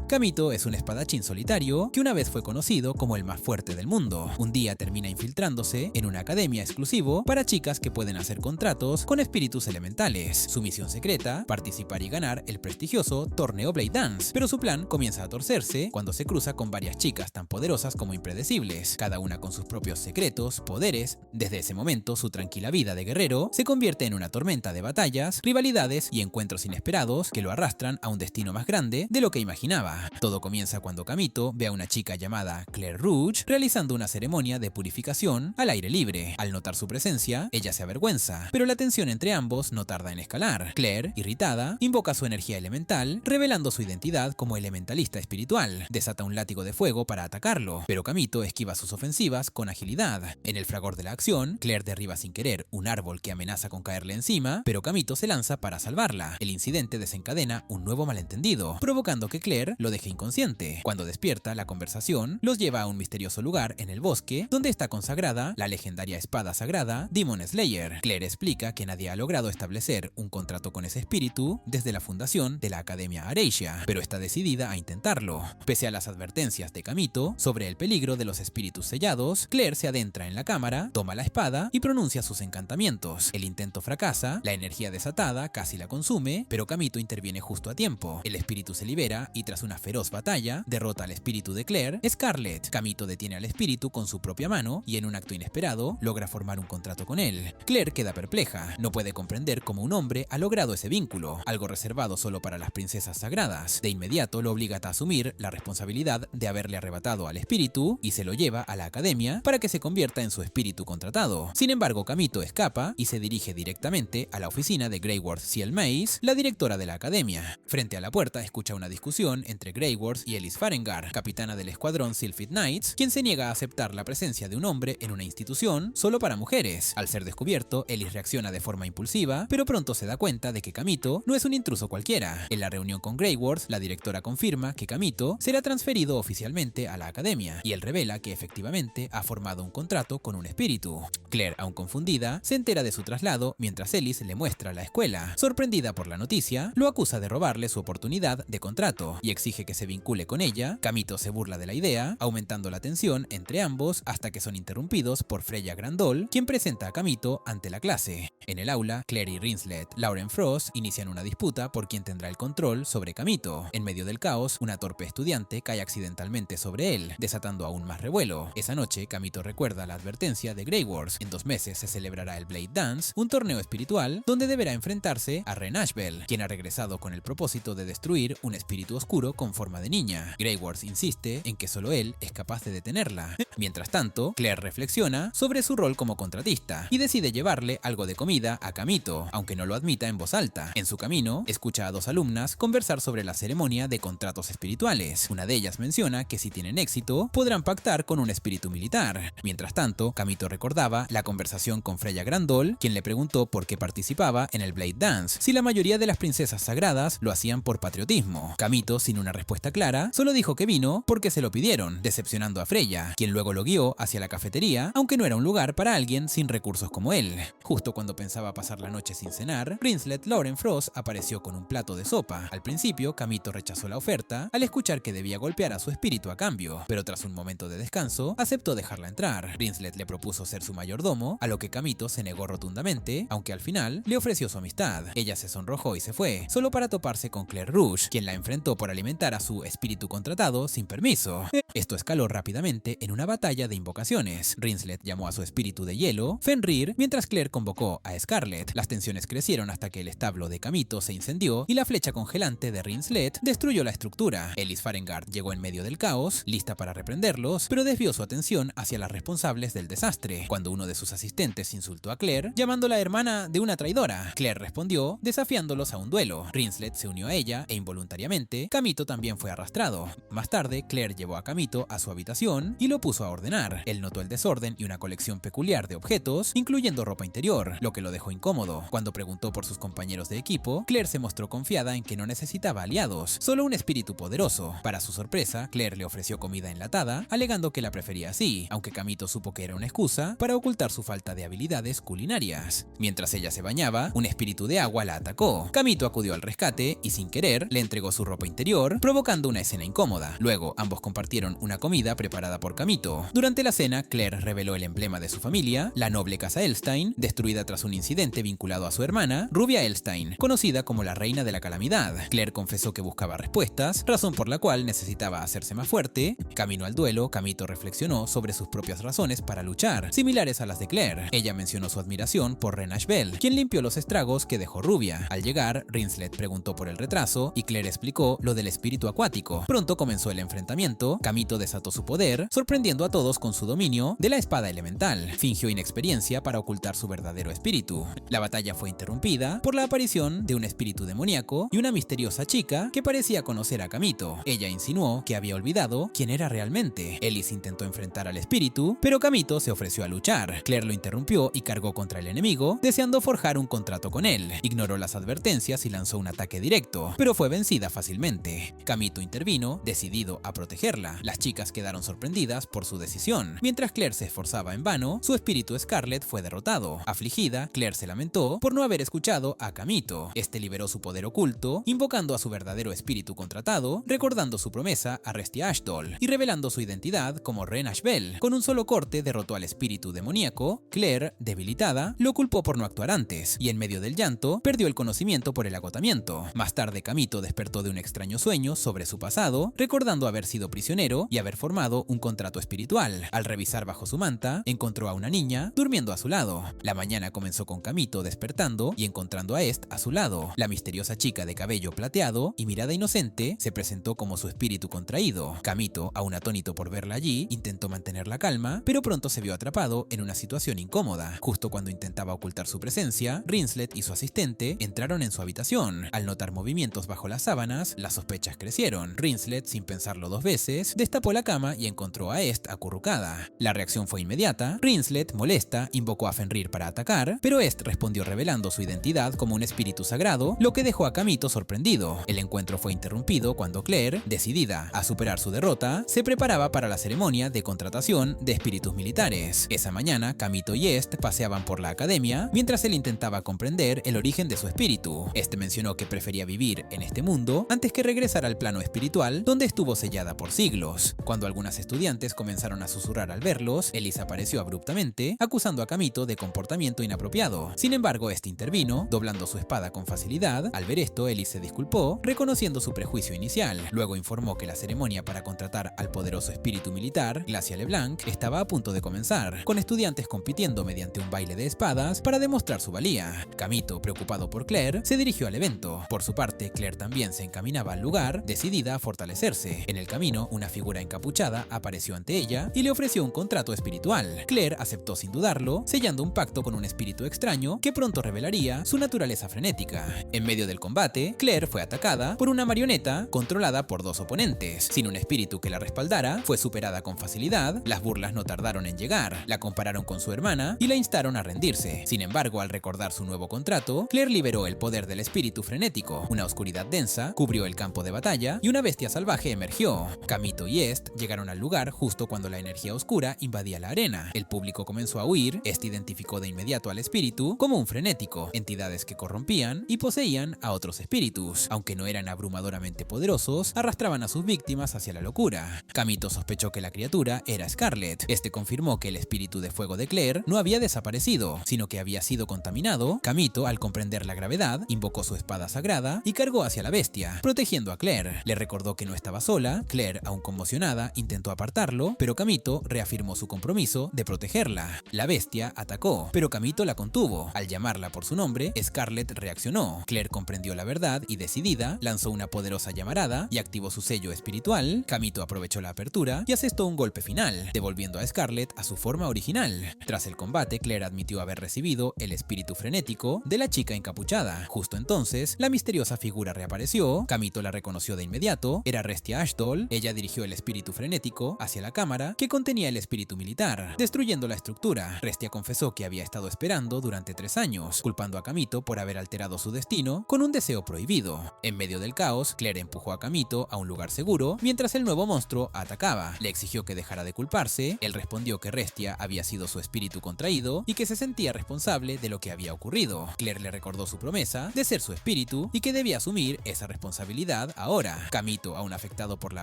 Kamito es un espadachín solitario que una vez fue conocido como el más fuerte del mundo. Un día termina infiltrándose en una academia exclusivo para chicas que pueden hacer contratos con espíritus elementales. Su misión secreta, participar y ganar el prestigioso torneo Blade Dance, pero su plan comienza a torcerse cuando se cruza con varias chicas tan poderosas como impredecibles, cada una con sus propios secretos, poderes. Desde ese momento, su tranquila vida de guerrero se convierte en una tormenta de batallas, rivalidades y encuentros inesperados que lo arrastran a un destino más grande de lo que imaginaba. Todo comienza cuando Kamito ve a una chica llamada Claire Rouge realizando una ceremonia de purificación al aire libre. Al notar su presencia, ella se avergüenza, pero la tensión entre ambos no tarda en escalar. Claire, irritada, invoca su energía elemental, revelando su identidad como elementalista espiritual. Desata un látigo de fuego para atacarlo, pero Kamito esquiva sus ofensivas con agilidad. En el fragor de la acción, Claire derriba sin querer un árbol que amenaza con caerle encima, pero Kamito se lanza para salvarla. El incidente desencadena un nuevo malentendido, provocando que Claire lo deje inconsciente. Cuando despierta, la conversación los lleva a un misterioso lugar en el bosque donde está consagrada la legendaria espada sagrada Demon Slayer. Claire explica que nadie ha logrado establecer un contrato con ese espíritu desde la fundación de la Academia Areisha, pero está decidida a intentarlo. Pese a las advertencias de Kamito sobre el peligro de los espíritus sellados, Claire se adentra en la cámara, toma la espada y pronuncia sus encantamientos. El intento fracasa, la energía desatada casi la consume, pero Kamito interviene justo a tiempo. El espíritu se libera y tras una feroz batalla, derrota al espíritu de Claire, Scarlet. Kamito detiene al espíritu con su propia mano y en un acto inesperado logra formar un contrato con él. Claire queda perpleja, no puede comprender cómo un hombre ha logrado ese vínculo, algo reservado solo para las princesas sagradas. De inmediato lo obliga a asumir la responsabilidad de haberle arrebatado al espíritu y se lo lleva a la academia para que se convierta en su espíritu contratado. Sin embargo, Kamito escapa y se dirige directamente a la oficina de Greyworth Ciel Maze, la directora de la academia. Frente a la puerta escucha una discusión entre Greyworth y Ellis Farengar, capitana del escuadrón Sylphid Knights, quien se niega a aceptar la presencia de un hombre en una institución solo para mujeres. Al ser descubierto, Ellis reacciona de forma impulsiva, pero pronto se da cuenta de que Kamito no es un intruso cualquiera. En la reunión con Greyworth, la directora confirma que Kamito será transferido oficialmente a la academia, y él revela que efectivamente ha formado un contrato con un espíritu. Claire, aún confundida, se entera de su traslado mientras Ellis le muestra la escuela. Sorprendida por la noticia, lo acusa de robarle su oportunidad de contrato y exige que se vincule con ella. Kamito se burla de la idea, aumentando la tensión entre ambos hasta que son interrumpidos por Freya Grandol, quien presenta a Kamito ante la clase. En el aula, Claire y Rinslet, Lauren Frost, inician una disputa por quién tendrá el control sobre Kamito. En medio del caos, una torpe estudiante cae accidentalmente sobre él, desatando aún más revuelo. Esa noche, Kamito recuerda la advertencia de Greyworth. En 2 meses se celebrará el Blade Dance, un torneo espiritual donde deberá enfrentarse a Ren Ashbel, quien ha regresado con el propósito de destruir un espíritu oscuro con forma de niña. Greyworth insiste en que solo él es capaz de detenerla. Mientras tanto, Claire reflexiona sobre su rol como contratista y decide llevarle algo de comida a Kamito, aunque no lo admita en voz alta. En su camino, escucha a 2 alumnas conversar sobre la ceremonia de contratos espirituales. Una de ellas menciona que si tienen éxito, podrán pactar con un espíritu militar. Mientras tanto, Kamito recordaba la conversación con Freya Grandol, quien le preguntó por qué participaba en el Blade Dance, si la mayoría de las princesas sagradas lo hacían por patriotismo. Kamito, sin una respuesta clara, solo dijo que vino porque se lo pidieron, decepcionando a Freya, quien luego lo guió hacia la cafetería, aunque no era un lugar para alguien sin recursos como él. Justo cuando pensaba pasar la noche sin cenar, Rinslet Lauren Frost apareció con un plato de sopa. Al principio, Kamito rechazó la oferta al escuchar que debía golpear a su espíritu a cambio, pero tras un momento de descanso, aceptó dejarla entrar. Rinslet le propuso ser su mayordomo, a lo que Kamito se negó rotundamente, aunque al final le ofreció su amistad. Ella se sonrojó y se fue, solo para toparse con Claire Rouge, quien la enfrentó por alimentar a su espíritu contratado sin permiso. Esto escaló rápidamente en una batalla de invocaciones. Rinslet llamó a su espíritu de hielo, Fenrir, mientras Claire convocó a Scarlet. Las tensiones crecieron hasta que el establo de Kamito se incendió y la flecha congelante de Rinslet destruyó la estructura. Ellis Farengar llegó en medio del caos, lista para reprenderlos, pero desvió su atención hacia las responsables del desastre, cuando uno de sus asistentes insultó a Claire, llamándola hermana de una traidora. Claire respondió, desafiándolos a un duelo. Rinslet se unió a ella e involuntariamente, Kamito también fue arrastrado. Más tarde, Claire llevó a Kamito a su habitación y lo puso a ordenar. Él notó el desorden y una colección peculiar de objetos, incluyendo ropa interior, lo que lo dejó incómodo. Cuando preguntó por sus compañeros de equipo, Claire se mostró confiada en que no necesitaba aliados, solo un espíritu poderoso. Para su sorpresa, Claire le ofreció comida enlatada, alegando que la prefería así, aunque Kamito supo que era una excusa para ocultar su falta de habilidades culinarias. Mientras ella se bañaba, un espíritu de agua la atacó. Kamito acudió al rescate y sin querer le entregó su ropa interior, mayor, provocando una escena incómoda. Luego, ambos compartieron una comida preparada por Kamito. Durante la cena, Claire reveló el emblema de su familia, la noble casa Elstein, destruida tras un incidente vinculado a su hermana, Rubia Elstein, conocida como la reina de la calamidad. Claire confesó que buscaba respuestas, razón por la cual necesitaba hacerse más fuerte. Camino al duelo, Kamito reflexionó sobre sus propias razones para luchar, similares a las de Claire. Ella mencionó su admiración por Ren Ashbel, quien limpió los estragos que dejó Rubia. Al llegar, Rinslet preguntó por el retraso y Claire explicó lo del espíritu acuático. Pronto comenzó el enfrentamiento. Kamito desató su poder, sorprendiendo a todos con su dominio de la espada elemental. Fingió inexperiencia para ocultar su verdadero espíritu. La batalla fue interrumpida por la aparición de un espíritu demoníaco y una misteriosa chica que parecía conocer a Kamito. Ella insinuó que había olvidado quién era realmente. Ellis intentó enfrentar al espíritu, pero Kamito se ofreció a luchar. Claire lo interrumpió y cargó contra el enemigo, deseando forjar un contrato con él. Ignoró las advertencias y lanzó un ataque directo, pero fue vencida fácilmente. Kamito intervino, decidido a protegerla. Las chicas quedaron sorprendidas por su decisión. Mientras Claire se esforzaba en vano, su espíritu Scarlet fue derrotado. Afligida, Claire se lamentó por no haber escuchado a Kamito. Este liberó su poder oculto, invocando a su verdadero espíritu contratado, recordando su promesa a Restia Ashdol y revelando su identidad como Ren Ashbel. Con un solo corte derrotó al espíritu demoníaco. Claire, debilitada, lo culpó por no actuar antes, y en medio del llanto, perdió el conocimiento por el agotamiento. Más tarde, Kamito despertó de un extraño sueño sobre su pasado, recordando haber sido prisionero y haber formado un contrato espiritual. Al revisar bajo su manta, encontró a una niña durmiendo a su lado. La mañana comenzó con Kamito despertando y encontrando a Est a su lado. La misteriosa chica de cabello plateado y mirada inocente se presentó como su espíritu contraído. Kamito, aún atónito por verla allí, intentó mantener la calma, pero pronto se vio atrapado en una situación incómoda. Justo cuando intentaba ocultar su presencia, Rinslet y su asistente entraron en su habitación. Al notar movimientos bajo las sábanas, las sospechas crecieron. Rinslet, sin pensarlo dos veces, destapó la cama y encontró a Est acurrucada. La reacción fue inmediata. Rinslet, molesta, invocó a Fenrir para atacar, pero Est respondió revelando su identidad como un espíritu sagrado, lo que dejó a Kamito sorprendido. El encuentro fue interrumpido cuando Claire, decidida a superar su derrota, se preparaba para la ceremonia de contratación de espíritus militares. Esa mañana, Kamito y Est paseaban por la academia mientras él intentaba comprender el origen de su espíritu. Este mencionó que prefería vivir en este mundo antes que regresar al plano espiritual, donde estuvo sellada por siglos. Cuando algunas estudiantes comenzaron a susurrar al verlos, Ellis apareció abruptamente, acusando a Kamito de comportamiento inapropiado. Sin embargo, este intervino, doblando su espada con facilidad. Al ver esto, Ellis se disculpó, reconociendo su prejuicio inicial. Luego informó que la ceremonia para contratar al poderoso espíritu militar, Glacia LeBlanc, estaba a punto de comenzar, con estudiantes compitiendo mediante un baile de espadas para demostrar su valía. Kamito, preocupado por Claire, se dirigió al evento. Por su parte, Claire también se encaminaba al lugar, decidida a fortalecerse. En el camino, una figura encapuchada apareció ante ella y le ofreció un contrato espiritual. Claire aceptó sin dudarlo, sellando un pacto con un espíritu extraño que pronto revelaría su naturaleza frenética. En medio del combate, Claire fue atacada por una marioneta controlada por dos oponentes. Sin un espíritu que la respaldara, fue superada con facilidad. Las burlas no tardaron en llegar. La compararon con su hermana y la instaron a rendirse. Sin embargo, al recordar su nuevo contrato, Claire liberó el poder del espíritu frenético. Una oscuridad densa cubrió el campo de batalla y una bestia salvaje emergió. Kamito y Est llegaron al lugar justo cuando la energía oscura invadía la arena. El público comenzó a huir. Este identificó de inmediato al espíritu como un frenético, entidades que corrompían y poseían a otros espíritus. Aunque no eran abrumadoramente poderosos, arrastraban a sus víctimas hacia la locura. Kamito sospechó que la criatura era Scarlet. Este confirmó que el espíritu de fuego de Claire no había desaparecido, sino que había sido contaminado. Kamito, al comprender la gravedad, invocó su espada sagrada y cargó hacia la bestia, protegiendo a Claire. Le recordó que no estaba sola. Claire, aún conmocionada, intentó apartarlo, pero Kamito reafirmó su compromiso de protegerla. La bestia atacó, pero Kamito la contuvo. Al llamarla por su nombre, Scarlet reaccionó. Claire comprendió la verdad y, decidida, lanzó una poderosa llamarada y activó su sello espiritual. Kamito aprovechó la apertura y asestó un golpe final, devolviendo a Scarlet a su forma original. Tras el combate, Claire admitió haber recibido el espíritu frenético de la chica encapuchada. Justo entonces, la misteriosa figura reapareció. Kamito la reconoció de inmediato. Era Restia Ashdol. Ella dirigió el espíritu frenético hacia la cámara que contenía el espíritu militar, destruyendo la estructura. Restia confesó que había estado esperando durante 3 años, culpando a Kamito por haber alterado su destino con un deseo prohibido. En medio del caos, Claire empujó a Kamito a un lugar seguro mientras el nuevo monstruo atacaba. Le exigió que dejara de culparse. Él respondió que Restia había sido su espíritu contraído y que se sentía responsable de lo que había ocurrido. Claire le recordó su promesa de ser su espíritu y que debía asumir esa responsabilidad ahora. Kamito, aún afectado por la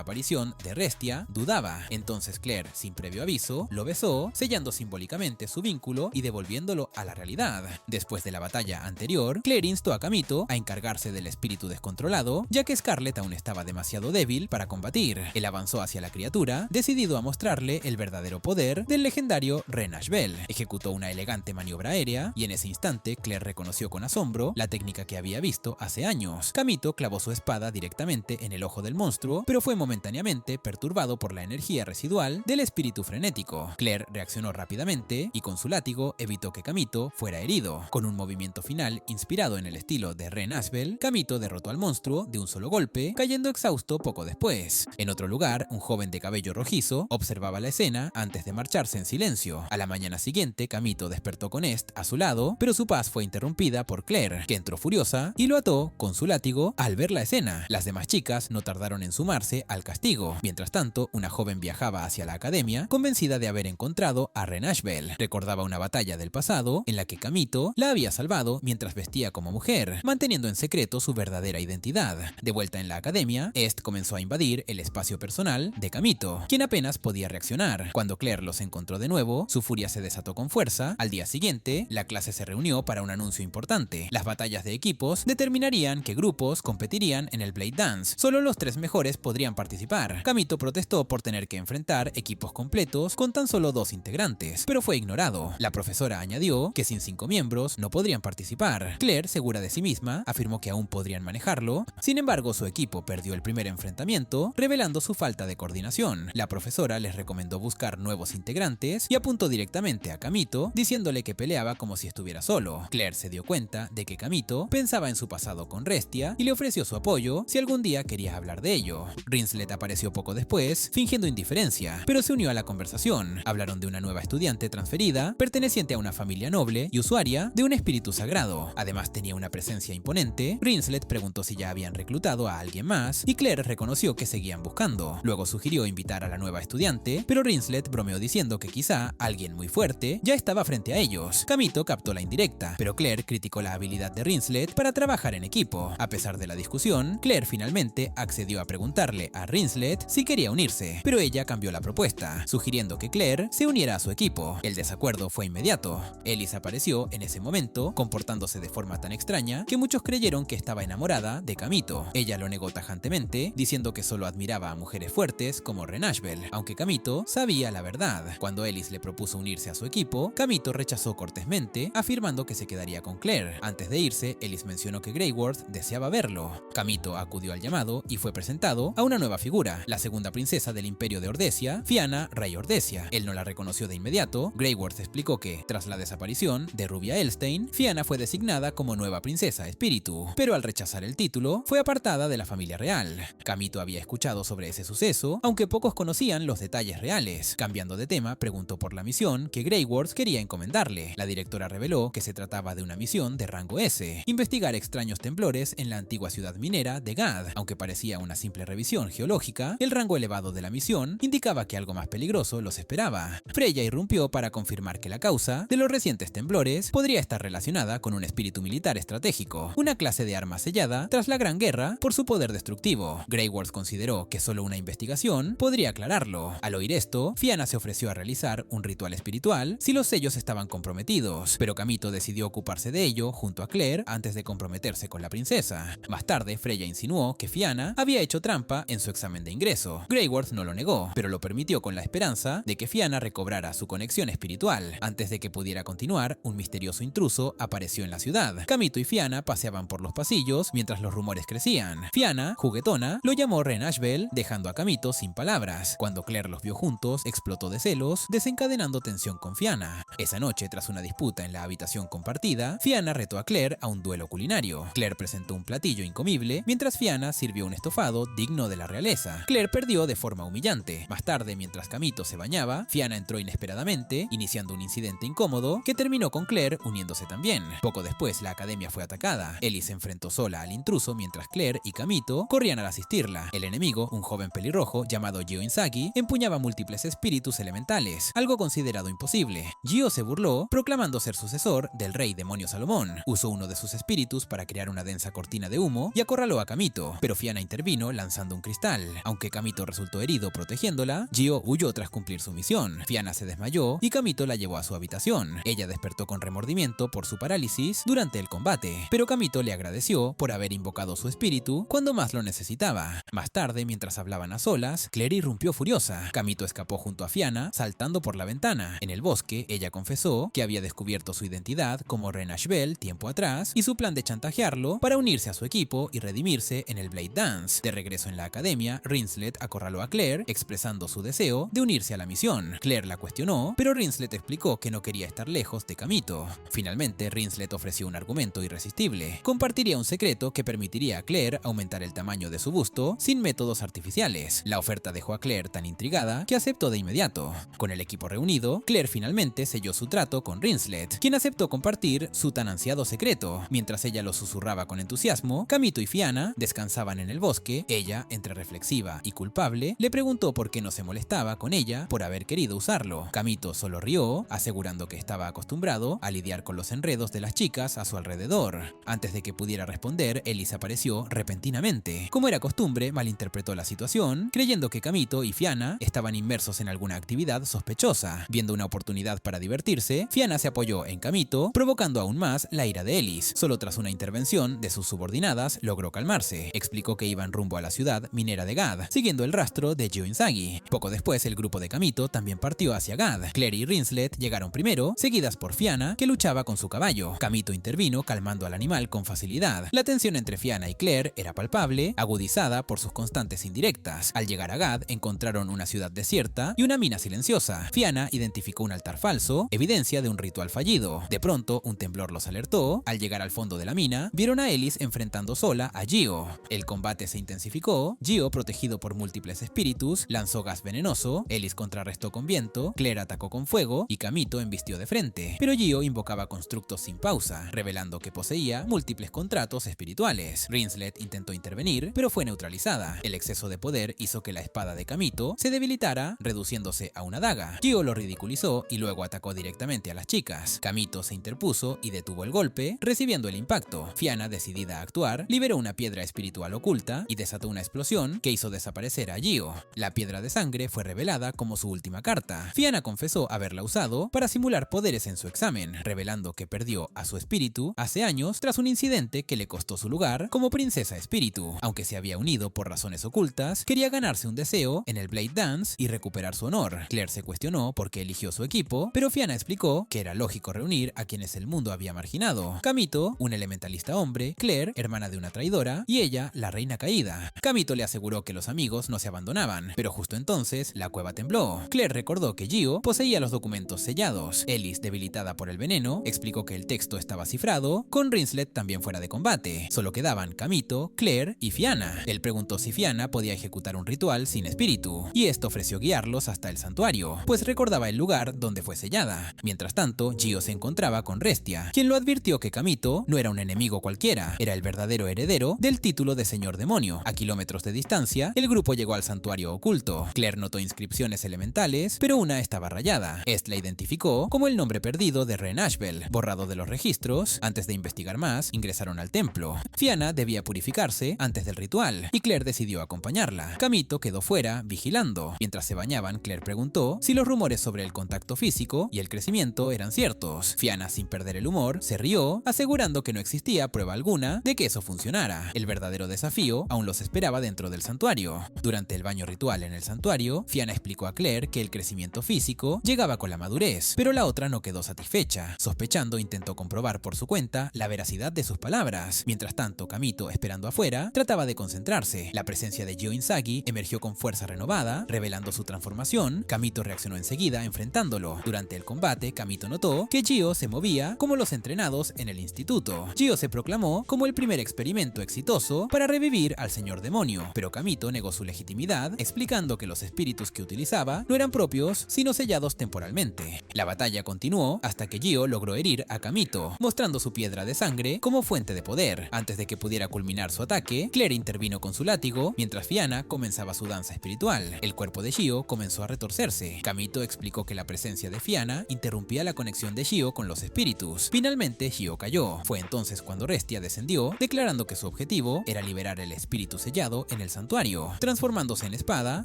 aparición de Restia, dudaba. Entonces Claire, sin previo aviso, lo besó, sellando simbólicamente su vínculo y devolviéndolo a la realidad. Después de la batalla anterior, Claire instó a Kamito a encargarse del espíritu descontrolado, ya que Scarlet aún estaba demasiado débil para combatir. Él avanzó hacia la criatura, decidido a mostrarle el verdadero poder del legendario Ren-Ashbel. Ejecutó una elegante maniobra aérea y en ese instante Claire reconoció con asombro la técnica que había visto hace años. Kamito clavó su espada directamente en el ojo del monstruo, pero fue momentáneamente perturbado por la energía residual del espíritu frenético. Claire reaccionó rápidamente y con su látigo evitó que Kamito fuera herido. Con un movimiento final inspirado en el estilo de Ren-Ashbel, Kamito derrotó al monstruo de un solo golpe, cayendo exhausto poco después. En otro lugar, un joven de cabello rojizo observaba la escena antes de marcharse en silencio. A la mañana siguiente, Kamito despertó con Est a su lado, pero su paz fue interrumpida por Claire, que entró furiosa y lo ató con su látigo al ver la escena. Las demás chicas no tardaron en sumarse al castigo. Mientras tanto, una joven viajaba hacia la academia, convencida de haber encontrado a Ren-Ashbel. Recordaba una batalla del pasado en la que Kamito la había salvado mientras vestía como mujer, manteniendo en secreto su verdadera identidad. De vuelta en la academia, Est comenzó a invadir el espacio personal de Kamito, quien apenas podía reaccionar. Cuando Claire los encontró de nuevo, su furia se desató con fuerza. Al día siguiente, la clase se reunió para un anuncio importante. Las batallas de equipos determinarían qué grupos competirían en el Blade Dance. Solo los 3 mejores podrían participar. Kamito protestó por tener que enfrentar equipos completos con tan solo 2 integrantes, pero fue ignorado. La profesora añadió que sin 5 miembros no podrían participar. Claire, segura de sí misma, afirmó que aún podrían manejarlo. Sin embargo, su equipo perdió el primer enfrentamiento, revelando su falta de coordinación. La profesora les recomendó buscar nuevos integrantes y apuntó directamente a Kamito, diciéndole que peleaba como si estuviera solo. Claire se dio cuenta de que Kamito pensaba en su pasado con Restia y le ofreció su apoyo si algún día quería hablar de ello. Rinslet apareció poco después, fingiendo indiferencia, pero se unió a la conversación. Hablaron de una nueva estudiante transferida, perteneciente a una familia noble y usuaria de un espíritu sagrado. Además tenía una presencia imponente. Rinslet preguntó si ya habían reclutado a alguien más y Claire reconoció que seguían buscando. Luego sugirió invitar a la nueva estudiante, pero Rinslet bromeó diciendo que quizá alguien muy fuerte ya estaba frente a ellos. Kamito captó la indirecta, pero Claire criticó la habilidad de Rinslet para trabajar en equipo. A pesar de la discusión, Claire finalmente accedió a preguntarle a Rinslet si quería unirse, pero ella cambió la propuesta, sugiriendo que Claire se uniera a su equipo. El desacuerdo fue inmediato. Ellis apareció en ese momento, comportándose de forma tan extraña que muchos creyeron que estaba enamorada de Kamito. Ella lo negó tajantemente, diciendo que solo admiraba a mujeres fuertes como Ren-Ashbel, aunque Kamito sabía la verdad. Cuando Ellis le propuso unirse a su equipo, Kamito rechazó cortésmente, afirmando que se quedaría con Claire. Antes de irse, Ellis mencionó que Greyworth deseaba verlo. Kamito acudió al llamado y fue presentado a una nueva figura, la segunda princesa del Imperio de Ordesia, Fianna Rey Ordesia. Él no la reconoció de inmediato. Greyworth explicó que, tras la desaparición de Rubia Elstein, Fianna fue designada como nueva princesa espíritu, pero al rechazar el título, fue apartada de la familia real. Kamito había escuchado sobre ese suceso, aunque pocos conocían los detalles reales. Cambiando de tema, preguntó por la misión que Greyworth quería encomendarle. La directora reveló que se trataba de una misión de rango S, investigar extraños temblores en la antigua ciudad minera de Gad. Aunque parecía una simple revisión geológica, el rango elevado de la misión indicaba que algo más peligroso los esperaba. Freya irrumpió para confirmar que la causa de los recientes temblores podría estar relacionada con un espíritu militar estratégico, una clase de arma sellada tras la Gran Guerra por su poder destructivo. Greyworth consideró que solo una investigación podría aclararlo. Al oír esto, Fianna se ofreció a realizar un ritual espiritual si los sellos estaban comprometidos, pero Kamito decidió ocuparse de ello junto a Claire antes de comprometerse con la princesa. Más tarde, Freya insinuó que Fianna había hecho trampa en su examen de ingreso. Greyworth no lo negó, pero lo permitió con la esperanza de que Fianna recobrara su conexión espiritual. Antes de que pudiera continuar, un misterioso intruso apareció en la ciudad. Kamito y Fianna paseaban por los pasillos mientras los rumores crecían. Fianna, juguetona, lo llamó Ren-Ashbel, dejando a Kamito sin palabras. Cuando Claire los vio juntos, explotó de celos, desencadenando tensión con Fianna. Esa noche, tras una disputa en la habitación compartida, Fianna retó a Claire a un duelo culinario. Claire presentó un platillo incomible, mientras Fianna sirvió un estofado digno de la realeza. Claire perdió de forma humillante. Más tarde, mientras Kamito se bañaba, Fianna entró inesperadamente, iniciando un incidente incómodo que terminó con Claire uniéndose también. Poco después, la academia fue atacada. Ellie se enfrentó sola al intruso mientras Claire y Kamito corrían al asistirla. El enemigo, un joven pelirrojo llamado Gio Inzaghi, empuñaba múltiples espíritus elementales, algo considerado imposible. Gio se burló, proclamando ser sucesor del rey demonio Salomón. Usó uno de sus espíritus para crear una densa cortina de humo y acorraló a Kamito. Gio, pero Fiana intervino lanzando un cristal. Aunque Kamito resultó herido protegiéndola, Gio huyó tras cumplir su misión. Fiana se desmayó y Kamito la llevó a su habitación. Ella despertó con remordimiento por su parálisis durante el combate, pero Kamito le agradeció por haber invocado su espíritu cuando más lo necesitaba. Más tarde, mientras hablaban a solas, Claire irrumpió furiosa. Kamito escapó junto a Fiana, saltando por la ventana. En el bosque, ella confesó que había descubierto su identidad como Ren Ashbel tiempo atrás y su plan de chantajearlo para unirse a su equipo y redimirse en el Blade Dance. De regreso en la academia, Rinslet acorraló a Claire, expresando su deseo de unirse a la misión. Claire la cuestionó, pero Rinslet explicó que no quería estar lejos de Kamito. Finalmente, Rinslet ofreció un argumento irresistible. Compartiría un secreto que permitiría a Claire aumentar el tamaño de su busto sin métodos artificiales. La oferta dejó a Claire tan intrigada que aceptó de inmediato. Con el equipo reunido, Claire finalmente selló su trato con Rinslet, quien aceptó compartir su tan ansiado secreto. Mientras ella lo susurraba con entusiasmo, Kamito y Fiana descansaban en el bosque. Ella, entre reflexiva y culpable, le preguntó por qué no se molestaba con ella por haber querido usarlo. Kamito solo rió, asegurando que estaba acostumbrado a lidiar con los enredos de las chicas a su alrededor. Antes de que pudiera responder, Ellis apareció repentinamente. Como era costumbre, malinterpretó la situación, creyendo que Kamito y Fiana estaban inmersos en alguna actividad sospechosa. Viendo una oportunidad para divertirse, Fiana se apoyó en Kamito, provocando aún más la ira de Ellis. Solo tras una intervención de sus subordinadas logró calmarse. Explicó que iban rumbo a la ciudad minera de Gad, siguiendo el rastro de Gio Inzaghi. Poco después, el grupo de Kamito también partió hacia Gad. Claire y Rinslet llegaron primero, seguidas por Fiana, que luchaba con su caballo. Kamito intervino, calmando al animal con facilidad. La tensión entre Fiana y Claire era palpable, agudizada por sus constantes indirectas. Al llegar a Gad, encontraron una ciudad desierta y una mina silenciosa. Fiana identificó un altar falso, evidencia de un ritual fallido. De pronto, un temblor los alertó. Al llegar al fondo de la mina, vieron a Ellis enfrentando sola a Gio. El combate se intensificó. Gio, protegido por múltiples espíritus, lanzó gas venenoso. Ellis contrarrestó con viento. Claire atacó con fuego y Kamito embistió de frente. Pero Gio invocaba constructos sin pausa, revelando que poseía múltiples contratos espirituales. Rinslet intentó intervenir, pero fue neutralizada. El exceso de poder hizo que la espada de Kamito se debilitara, reduciéndose a una daga. Gio lo ridiculizó y luego atacó directamente a las chicas. Kamito se interpuso y detuvo el golpe, recibiendo el impacto. Fiana, decidida a actuar, liberó una piedra espiritual oculta y desató una explosión que hizo desaparecer a Gio. La piedra de sangre fue revelada como su última carta. Fiana confesó haberla usado para simular poderes en su examen, revelando que perdió a su espíritu hace años tras un incidente que le costó su lugar como princesa espíritu. Aunque se había unido por razones ocultas, quería ganarse un deseo en el Blade Dance y recuperar su honor. Claire se cuestionó por qué eligió su equipo, pero Fiana explicó que era lógico reunir a quienes el mundo había marginado. Kamito, un elementalista hombre, Claire, hermana de una traidora, y ella, la reina caída. Kamito le aseguró que los amigos no se abandonaban, pero justo entonces la cueva tembló. Claire recordó que Gio poseía los documentos sellados. Ellis, debilitada por el veneno, explicó que el texto estaba cifrado, con Rinslet también fuera de combate. Solo quedaban Kamito, Claire y Fiana. Él preguntó si Fiana podía ejecutar un ritual sin espíritu, y esto ofreció guiarlos hasta el santuario, pues recordaba el lugar donde fue sellada. Mientras tanto, Gio se encontraba con Restia, quien lo advirtió que Kamito no era un enemigo cualquiera, era el verdadero heredero del título de Señor Demonio. A kilómetros de distancia, el grupo llegó al santuario oculto. Claire notó inscripciones elementales, pero una estaba rayada. La identificó como el nombre perdido de Ren Ashbel, borrado de los registros. Antes de investigar más, ingresaron al templo. Fiana debía purificarse antes del ritual, y Claire decidió acompañarla. Kamito quedó fuera, vigilando. Mientras se bañaban, Claire preguntó si los rumores sobre el contacto físico y el crecimiento eran ciertos. Fiana, sin perder el humor, se rió, asegurando que no existía prueba alguna de que eso funcionara. El verdadero desafío aún los esperaba dentro del santuario. Durante el baño ritual en el santuario, Fiana explicó a Claire que el crecimiento físico llegaba con la madurez, pero la otra no quedó satisfecha. Sospechando, intentó comprobar por su cuenta la veracidad de sus palabras. Mientras tanto, Kamito, esperando afuera, trataba de concentrarse. La presencia de Gio Inzaghi emergió con fuerza renovada, revelando su transformación. Kamito reaccionó enseguida, enfrentándolo. Durante el combate, Kamito notó que Gio se movía como los entrenados en el instituto. Gio se proclamó como el primer experimento exitoso para revivir al señor demonio, pero Kamito negó su legitimidad, explicando que los espíritus que utilizaba no eran propios, sino sellados temporalmente. La batalla continuó hasta que Gio logró herir a Kamito, mostrando su piedra de sangre como fuente de poder. Antes de que pudiera culminar su ataque, Claire intervino con su látigo, mientras Fiana comenzaba su danza espiritual. El cuerpo de Gio comenzó a retorcerse. Kamito explicó que la presencia de Fiana interrumpía la conexión de Gio con los espíritus. Finalmente, Gio cayó. Fue entonces cuando Restia descendió, declarando que su objetivo era liberar el espíritu sellado en el santuario. Transformándose en espada,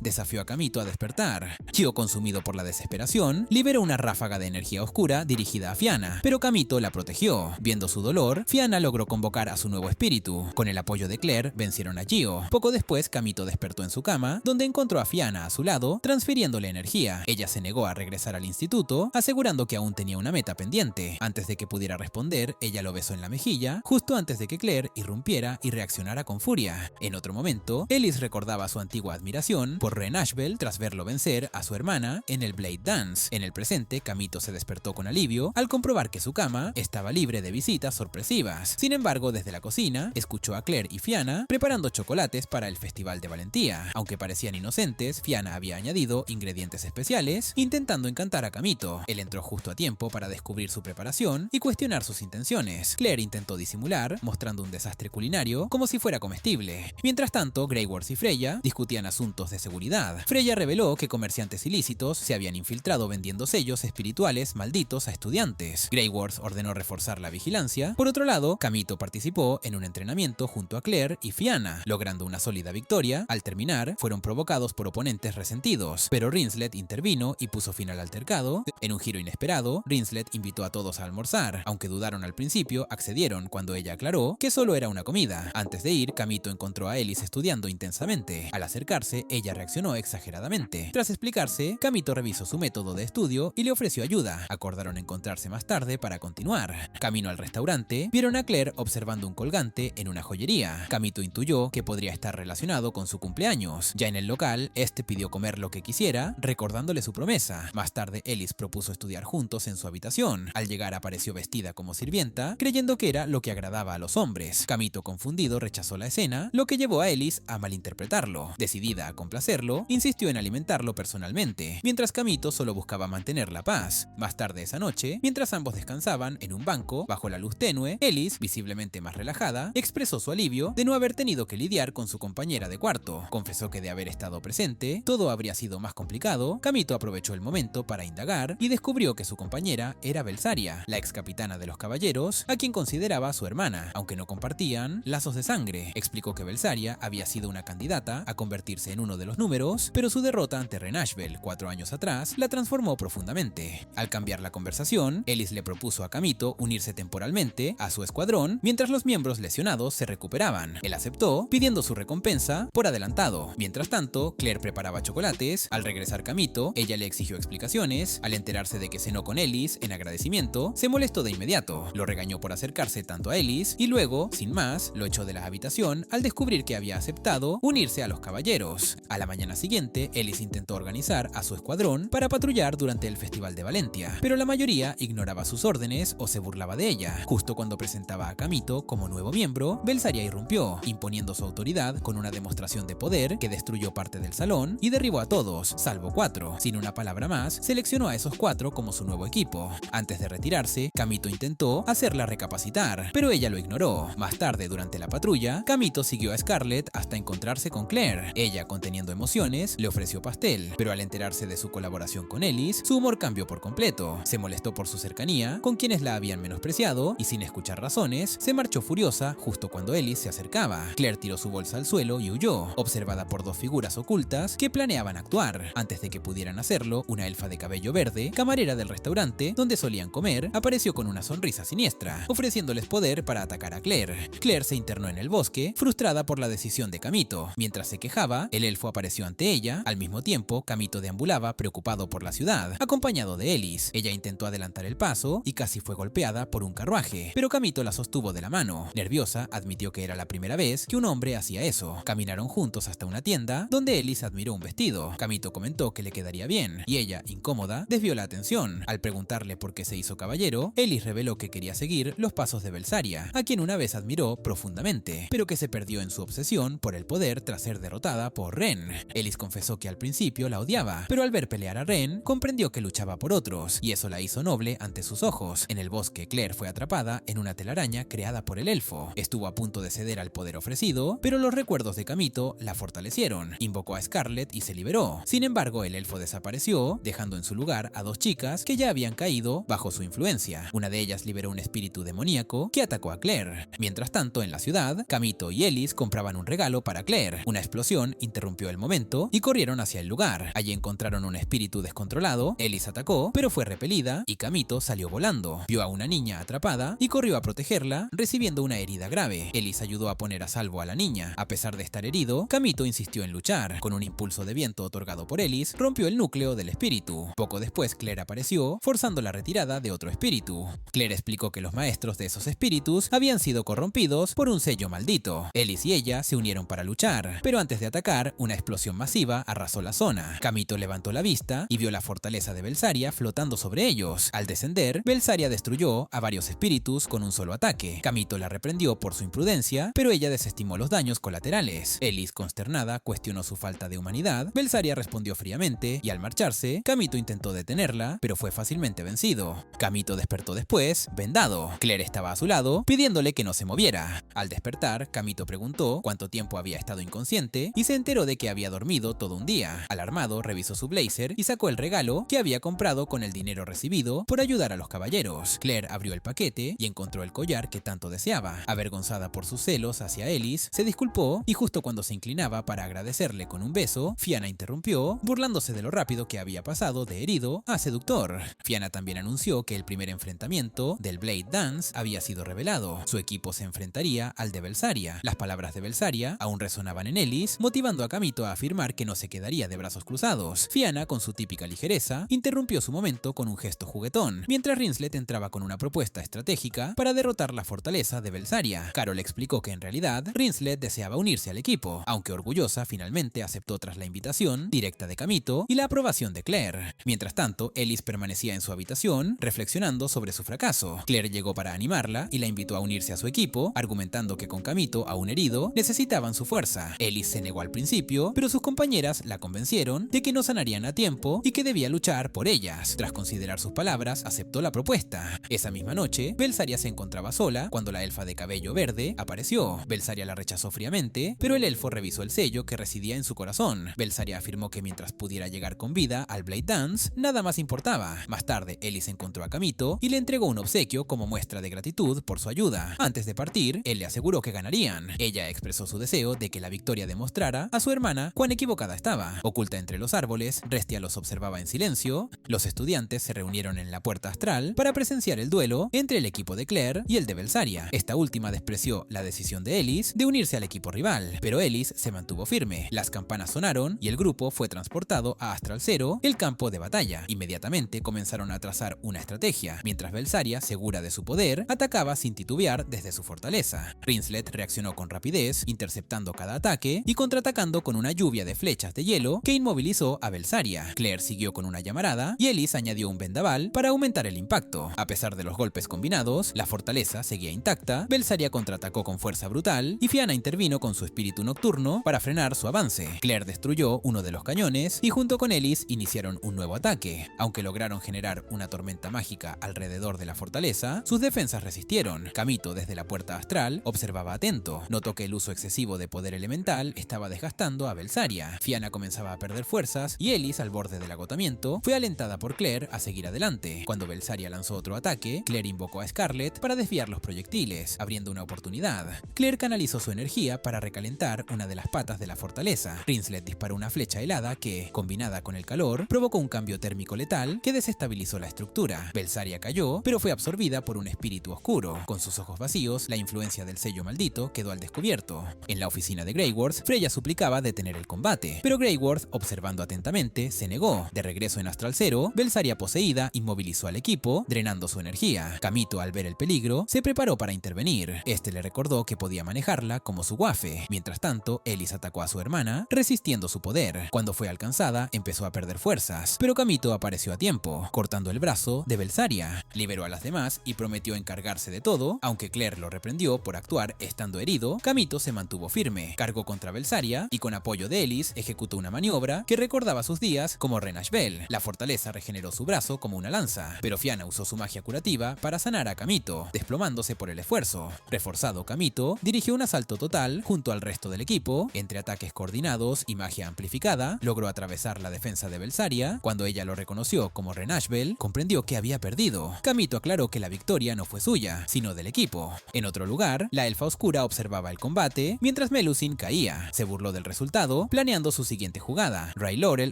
desafió a Kamito a despertar. Chio, consumido por la desesperación, liberó una ráfaga de energía oscura dirigida a Fiana, pero Kamito la protegió. Viendo su dolor, Fiana logró convocar a su nuevo espíritu. Con el apoyo de Claire, vencieron a Chio. Poco después, Kamito despertó en su cama, donde encontró a Fiana a su lado, transfiriéndole energía. Ella se negó a regresar al instituto, asegurando que aún tenía una meta pendiente. Antes de que pudiera responder, ella lo besó en la mejilla, justo antes de que Claire irrumpiera y reaccionara con furia. En otro momento, Ellis recordaba su antigua admiración por Ren Ashbel tras verlo vencer a su hermana en el Blade Dance. En el presente, Kamito se despertó con alivio al comprobar que su cama estaba libre de visitas sorpresivas. Sin embargo, desde la cocina, escuchó a Claire y Fiana preparando chocolates para el Festival de Valentía. Aunque parecían inocentes, Fiana había añadido ingredientes especiales, intentando encantar a Kamito. Él entró justo a tiempo para descubrir su preparación y cuestionar sus intenciones. Claire intentó disimular, mostrando un desastre culinario como si fuera comestible. Mientras tanto, Grey Words y Freya discutían asuntos de seguridad. Freya reveló que comerciantes ilícitos se habían infiltrado vendiendo sellos espirituales malditos a estudiantes. Grey Words ordenó reforzar la vigilancia. Por otro lado, Kamito participó en un entrenamiento junto a Claire y Fiana, logrando una sólida victoria. Al terminar, fueron provocados por oponentes resentidos, pero Rinslet intervino y puso fin al altercado. En un giro inesperado, Rinslet invitó a todos a almorzar. Aunque dudaron al principio, accedieron cuando ella aclaró que solo era una comida. Antes de ir, Kamito encontró a Ellis estudiando intensamente. Al acercarse, ella reaccionó exageradamente. Tras explicarse, Kamito revisó su método de estudio y le ofreció ayuda. Acordaron encontrarse más tarde para continuar. Camino al restaurante, vieron a Claire observando un colgante en una joyería. Kamito intuyó que podría estar relacionado con su cumpleaños. Ya en el local, este pidió comer lo que quisiera, recordándole su promesa. Más tarde, Ellis propuso estudiar juntos en su habitación. Al llegar, apareció vestida como sirvienta, creyendo que era lo que agradaba a los hombres. Kamito, confundido, rechazó la escena, lo que llevó a Ellis a malinterpretarlo. Decidida a complacerlo, insistió en alimentarlo personalmente, mientras Kamito solo buscaba mantener la paz. Más tarde esa noche, mientras ambos descansaban en un banco bajo la luz tenue, Ellis, visiblemente más relajada, expresó su alivio de no haber tenido que lidiar con su compañera de cuarto. Confesó que de haber estado presente, todo habría sido más complicado. Kamito aprovechó el momento para indagar y descubrió que su compañera era Belsaria, la ex capitana de los caballeros, a quien consideraba su hermana, aunque no compartían lazos de sangre. Explicó que Belsaria había sido una candidata a convertirse en uno de los números, pero su derrota ante Ren Ashbel 4 años atrás la transformó profundamente. Al cambiar la conversación, Ellis le propuso a Kamito unirse temporalmente a su escuadrón mientras los miembros lesionados se recuperaban. Él aceptó, pidiendo su recompensa por adelantado. Mientras tanto, Claire preparaba chocolates. Al regresar Kamito, ella le exigió explicaciones. Al enterarse de que cenó con Ellis en agradecimiento, se molestó de inmediato. Lo regañó por acercarse tanto a Ellis y luego, sin más, lo echó de la habitación al descubrir que había aceptado unirse a los caballeros. A la mañana siguiente, Ellis intentó organizar a su escuadrón para patrullar durante el Festival de Valentia, pero la mayoría ignoraba sus órdenes o se burlaba de ella. Justo cuando presentaba a Kamito como nuevo miembro, Belsaria irrumpió, imponiendo su autoridad con una demostración de poder que destruyó parte del salón y derribó a todos, salvo 4. Sin una palabra más, seleccionó a esos 4 como su nuevo equipo. Antes de retirarse, Kamito intentó hacerla recapacitar, pero ella lo ignoró. Más tarde, durante la patrulla, Kamito siguió a Scarlett hasta encontrarse con Claire. Ella, conteniendo emociones, le ofreció pastel, pero al enterarse de su colaboración con Ellis, su humor cambió por completo. Se molestó por su cercanía con quienes la habían menospreciado y, sin escuchar razones, se marchó furiosa justo cuando Ellis se acercaba. Claire tiró su bolsa al suelo y huyó, observada por 2 figuras ocultas que planeaban actuar. Antes de que pudieran hacerlo, una elfa de cabello verde, camarera del restaurante donde solían comer, apareció con una sonrisa siniestra, ofreciéndoles poder para atacar a Claire. Claire se internó en el bosque, frustrada por la decisión de Kamito. Mientras se quejaba, el elfo apareció ante ella. Al mismo tiempo, Kamito deambulaba preocupado por la ciudad, acompañado de Ellis. Ella intentó adelantar el paso y casi fue golpeada por un carruaje, pero Kamito la sostuvo de la mano. Nerviosa, admitió que era la primera vez que un hombre hacía eso. Caminaron juntos hasta una tienda donde Ellis admiró un vestido. Kamito comentó que le quedaría bien y ella, incómoda, desvió la atención. Al preguntarle por qué se hizo caballero, Ellis reveló que quería seguir los pasos de Belsaria, a quien una vez admiró profundamente, pero que se perdió en su obsesión por el poder tras ser derrotada por Ren. Ellis confesó que al principio la odiaba, pero al ver pelear a Ren, comprendió que luchaba por otros, y eso la hizo noble ante sus ojos. En el bosque, Claire fue atrapada en una telaraña creada por el elfo. Estuvo a punto de ceder al poder ofrecido, pero los recuerdos de Kamito la fortalecieron. Invocó a Scarlett y se liberó. Sin embargo, el elfo desapareció, dejando en su lugar a 2 chicas que ya habían caído bajo su influencia. Una de ellas liberó un espíritu demoníaco que atacó a Claire. Mientras tanto, en la ciudad, Kamito y Ellis compraban un regalo para Claire. Una explosión interrumpió el momento y corrieron hacia el lugar. Allí encontraron un espíritu descontrolado. Ellis atacó, pero fue repelida y Kamito salió volando. Vio a una niña atrapada y corrió a protegerla, recibiendo una herida grave. Ellis ayudó a poner a salvo a la niña. A pesar de estar herido, Kamito insistió en luchar. Con un impulso de viento otorgado por Ellis, rompió el núcleo del espíritu. Poco después, Claire apareció, forzando la retirada de otro espíritu. Claire explicó que los maestros de esos espíritus habían sido corrompidos por un sello maldito. Ellis y ella se unieron para luchar, pero antes de atacar, una explosión masiva arrasó la zona. Kamito levantó la vista y vio la fortaleza de Belsaria flotando sobre ellos. Al descender, Belsaria destruyó a varios espíritus con un solo ataque. Kamito la reprendió por su imprudencia, pero ella desestimó los daños colaterales. Ellis, consternada, cuestionó su falta de humanidad. Belsaria respondió fríamente y al marcharse, Kamito intentó detenerla, pero fue fácilmente vencido. Kamito despertó después, vendado. Claire estaba a su lado, pidiéndole que no se moviera. Al despertar, Kamito preguntó cuánto tiempo había estado inconsciente y se enteró de que había dormido todo un día. Alarmado, revisó su blazer y sacó el regalo que había comprado con el dinero recibido por ayudar a los caballeros. Claire abrió el paquete y encontró el collar que tanto deseaba. Avergonzada por sus celos hacia Ellis, se disculpó y justo cuando se inclinaba para agradecerle con un beso, Fianna interrumpió, burlándose de lo rápido que había pasado de herido a seductor. Fianna también anunció que el primer enfrentamiento del Blade Dance había sido revelado. Su equipo se enfrentaría al de Belsaria. Las palabras de Belsaria aún resonaban en Ellis, motivando a Kamito a afirmar que no se quedaría de brazos cruzados. Fianna, con su típica ligereza, interrumpió su momento con un gesto juguetón, mientras Rinslet entraba con una propuesta estratégica para derrotar la fortaleza de Belsaria. Carol explicó que en realidad Rinslet deseaba unirse al equipo, aunque orgullosa finalmente aceptó tras la invitación directa de Kamito y la aprobación de Claire. Mientras tanto, Ellis permanecía en su habitación, reflexionando sobre su fracaso. Claire llegó para animarla y la invitó a unirse a su equipo, argumentando que con Kamito aún herido, necesitaban su fuerza. Ellis se negó al principio, pero sus compañeras la convencieron de que no sanarían a tiempo y que debía luchar por ellas. Tras considerar sus palabras, aceptó la propuesta. Esa misma noche, Belsaria se encontraba sola cuando la elfa de cabello verde apareció. Belsaria la rechazó fríamente, pero el elfo revisó el sello que residía en su corazón. Belsaria afirmó que mientras pudiera llegar con vida al Blade Dance, nada más importaba. Más tarde, Ellis encontró a Kamito y le entregó un obsequio como muestra de gratitud por su ayuda. Antes de partir, él le aseguró que ganarían. Ella expresó su deseo de que la victoria demostrara a su hermana cuán equivocada estaba. Oculta entre los árboles, Restia los observaba en silencio. Los estudiantes se reunieron en la puerta astral para presenciar el duelo entre el equipo de Claire y el de Belsaria. Esta última despreció la decisión de Ellis de unirse al equipo rival, pero Ellis se mantuvo firme. Las campanas sonaron y el grupo fue transportado a Astral Zero, el campo de batalla. Inmediatamente comenzaron a trazar una estrategia, mientras Belsaria, segura de su poder, atacaba sin titubear desde su fortaleza. Rinslet reaccionó con rapidez, interceptando cada ataque y contraatacando con una lluvia de flechas de hielo que inmovilizó a Belsaria. Claire siguió con una llamarada y Ellis añadió un vendaval para aumentar el impacto. A pesar de los golpes combinados, la fortaleza seguía intacta. Belsaria contraatacó con fuerza brutal y Fianna intervino con su espíritu nocturno para frenar su avance. Claire destruyó uno de los cañones y junto con Ellis iniciaron un nuevo ataque. Aunque lograron generar una tormenta mágica alrededor de la fortaleza, sus defensas resistieron. Kamito, desde la puerta astral, observaba atento. Notó que el uso excesivo de poder elemental estaba desgastando a Belsaria. Fianna comenzaba a perder fuerzas y Ellis, al borde del agotamiento, fue alentada por Claire a seguir adelante. Cuando Belsaria lanzó otro ataque, Claire invocó a Scarlet para desviar los proyectiles, abriendo una oportunidad. Claire canalizó su energía para recalentar una de las patas de la fortaleza. Rinslet disparó una flecha helada que, combinada con el calor, provocó un cambio térmico letal que desestabilizó la estructura. Belsaria cayó, pero fue absorbida por un espíritu oscuro. Con sus ojos vacíos, la influencia del sello maldito quedó al descubierto. En la oficina de Greyworth, Freya suplicaba detener el combate, pero Greyworth, observando atentamente, se negó. De regreso en Astral Zero, Belsaria poseída inmovilizó al equipo, drenando su energía. Kamito, al ver el peligro, se preparó para intervenir. Este le recordó que podía manejarla como su guafe. Mientras tanto, Ellis atacó a su hermana, resistiendo su poder. Cuando fue alcanzada, empezó a perder fuerzas, pero Kamito apareció a tiempo, cortando el brazo de Belsaria. Liberó a las demás y prometió encargarse de todo. Aunque Claire lo reprendió por actuar estando herido, Kamito se mantuvo firme, cargó contra Belsaria y con apoyo de Ellis ejecutó una maniobra que recordaba sus días como Renashbel. La fortaleza regeneró su brazo como una lanza, pero Fianna usó su magia curativa para sanar a Kamito, desplomándose por el esfuerzo. Reforzado, Kamito dirigió un asalto total junto al resto del equipo. Entre ataques coordinados y magia amplificada, logró atravesar la defensa de Belsaria. Cuando ella lo reconoció como Renashbel, comprendió que había perdido. Kamito aclaró que la victoria no fue suya, sino del equipo. En otro lugar, la elfa oscura Sakura observaba el combate mientras Melusine caía. Se burló del resultado, planeando su siguiente jugada. Ray Laurel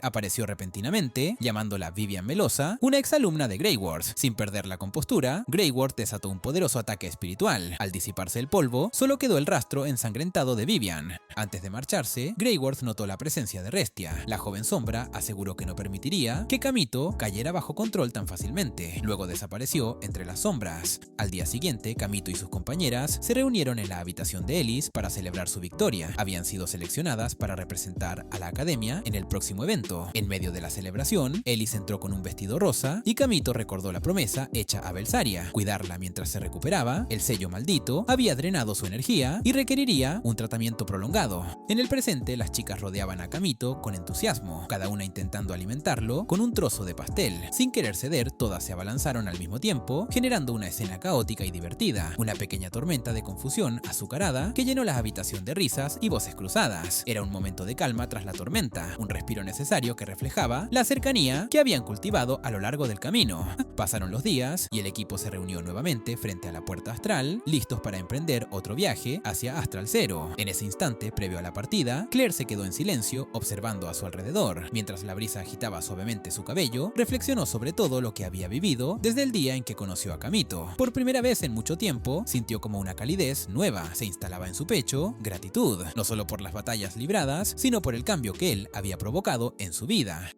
apareció repentinamente, llamándola Vivian Melosa, una exalumna de Greyworth. Sin perder la compostura, Greyworth desató un poderoso ataque espiritual. Al disiparse el polvo, solo quedó el rastro ensangrentado de Vivian. Antes de marcharse, Greyworth notó la presencia de Restia. La joven sombra aseguró que no permitiría que Kamito cayera bajo control tan fácilmente. Luego desapareció entre las sombras. Al día siguiente, Kamito y sus compañeras se reunieron en la habitación de Ellis para celebrar su victoria. Habían sido seleccionadas para representar a la academia en el próximo evento. En medio de la celebración, Ellis entró con un vestido rosa y Kamito recordó la promesa hecha a Belsaria: cuidarla mientras se recuperaba. El sello maldito había drenado su energía y requeriría un tratamiento prolongado. En el presente, las chicas rodeaban a Kamito con entusiasmo, cada una intentando alimentarlo con un trozo de pastel. Sin querer ceder, todas se abalanzaron al mismo tiempo, generando una escena caótica y divertida. Una pequeña tormenta de confusión azucarada que llenó la habitación de risas y voces cruzadas. Era un momento de calma tras la tormenta, un respiro necesario que reflejaba la cercanía que habían cultivado a lo largo del camino. Pasaron los días y el equipo se reunió nuevamente frente a la puerta astral, listos para emprender otro viaje hacia Astral Zero. En ese instante, previo a la partida, Claire se quedó en silencio, observando a su alrededor. Mientras la brisa agitaba suavemente su cabello, reflexionó sobre todo lo que había vivido desde el día en que conoció a Kamito. Por primera vez en mucho tiempo, sintió como una calidez nueva se instalaba en su pecho, gratitud, no solo por las batallas libradas, sino por el cambio que él había provocado en su vida.